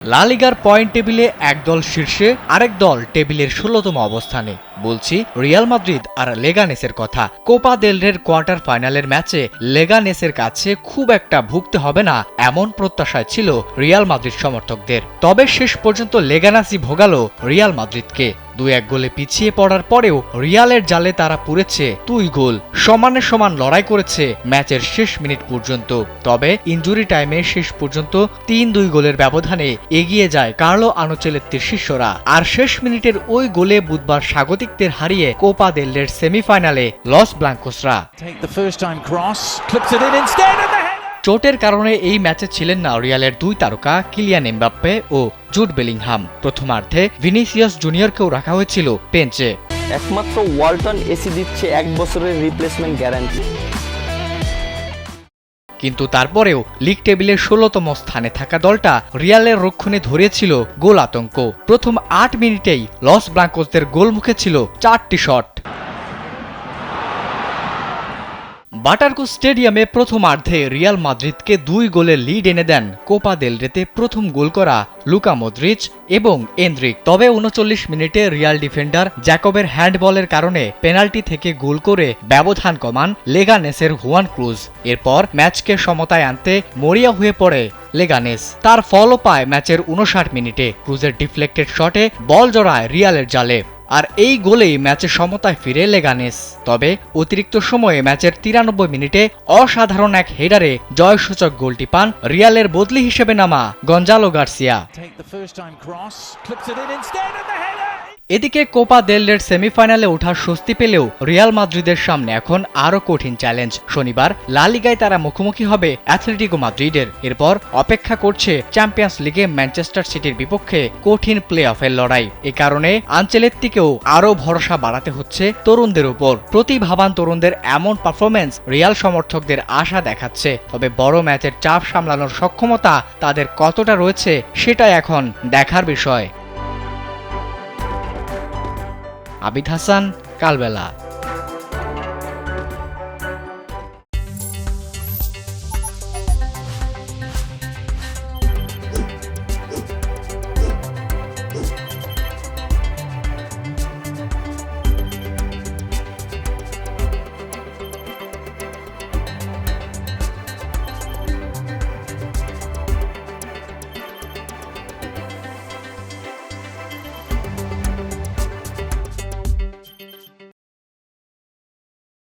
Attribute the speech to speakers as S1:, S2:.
S1: লা লিগার পয়েন্ট টেবিলে একদল শীর্ষে, আরেক দল টেবিলের ১৬তম অবস্থানে। বলছি রিয়াল মাদ্রিদ আর লেগানেসের কথা। কোপা দেল রের কোয়ার্টার ফাইনালের ম্যাচে লেগানেসের কাছে খুব একটা ভুগতে হবে না এমন প্রত্যাশায় ছিল রিয়াল মাদ্রিদ সমর্থকদের। তবে শেষ পর্যন্ত লেগানেসই ভোগালো রিয়াল মাদ্রিদকে। ২-১ গোলে পিছিয়ে পড়ার পরেও রিয়ালের জালে তারা পুরেছে ২ গোল। সমানে সমান লড়াই করেছে ম্যাচের শেষ মিনিট পর্যন্ত। তবে ইনজুরি টাইমে শেষ পর্যন্ত ৩-২ গোলের ব্যবধানে এগিয়ে যায় কার্লো আনচেলত্তির শিষ্যরা। আর শেষ মিনিটের ওই গোলে বুধবার স্বাগতিকদের হারিয়ে কোপা দেল রের সেমিফাইনালে লস ব্লাঙ্কোসরা। চোটের কারণে এই ম্যাচে ছিলেন না রিয়ালের ২ তারকা কিলিয়ান এমবাপ্পে ও জুড বেলিংহাম। প্রথমার্ধে ভিনিসিয়াস জুনিয়রকেও রাখা হয়েছিল বেঞ্চে।
S2: একমাত্র ওয়ালটন এসি দিচ্ছে ১ বছরের রিপ্লেসমেন্ট গ্যারান্টি।
S1: কিন্তু তারপরেও লিগ টেবিলের ১৬তম স্থানে থাকা দলটা রিয়ালের রক্ষণে ধরেছিল গোল আতঙ্ক। প্রথম ৮ মিনিটেই লস ব্লাঙ্কোসদের গোলমুখে ছিল ৪টি শট। বাটারকো স্টেডিয়ামে প্রথমার্ধে রিয়াল মাদ্রিদকে ২ গোলের লিড এনে দেন কোপা দেল রেতে প্রথম গোল করা লুকা মদ্রিচ এবং এন্দ্রিক। তবে ৩৯ মিনিটে রিয়াল ডিফেন্ডার জ্যাকবের হ্যান্ডবলের কারণে পেনাল্টি থেকে গোল করে ব্যবধান কমান লেগানেসের হুয়ান ক্রুজ। এরপর ম্যাচকে সমতায় আনতে মরিয়া হয়ে পড়ে লেগানেস। তার ফলও পায় ম্যাচের ৫৯ মিনিটে। ক্রুজের ডিফ্লেক্টেড শটে বল জড়ায় রিয়ালের জালে। আর এই গোলেই ম্যাচে সমতায় ফিরে লেগানেস। তবে অতিরিক্ত সময়ে ম্যাচের ৯৩ মিনিটে অসাধারণ এক হেডারে জয়সূচক গোলটি পান রিয়ালের বদলি হিসেবে নামা গঞ্জালো গার্সিয়া। এদিকে কোপা দেল রের সেমিফাইনালে ওঠার স্বস্তি পেলেও রিয়াল মাদ্রিদের সামনে এখন আরও কঠিন চ্যালেঞ্জ। শনিবার লা লিগায় তারা মুখোমুখি হবে অ্যাথলেটিকো মাদ্রিদের। এরপর অপেক্ষা করছে চ্যাম্পিয়ন্স লিগে ম্যানচেস্টার সিটির বিপক্ষে কঠিন প্লে অফের লড়াই। এ কারণে আনচেলত্তিকেও আরও ভরসা বাড়াতে হচ্ছে তরুণদের উপর। প্রতিভাবান তরুণদের এমন পারফরমেন্স রিয়াল সমর্থকদের আশা দেখাচ্ছে। তবে বড় ম্যাচের চাপ সামলানোর সক্ষমতা তাদের কতটা রয়েছে সেটাই এখন দেখার বিষয়। আবিদ হাসান, কালবেলা।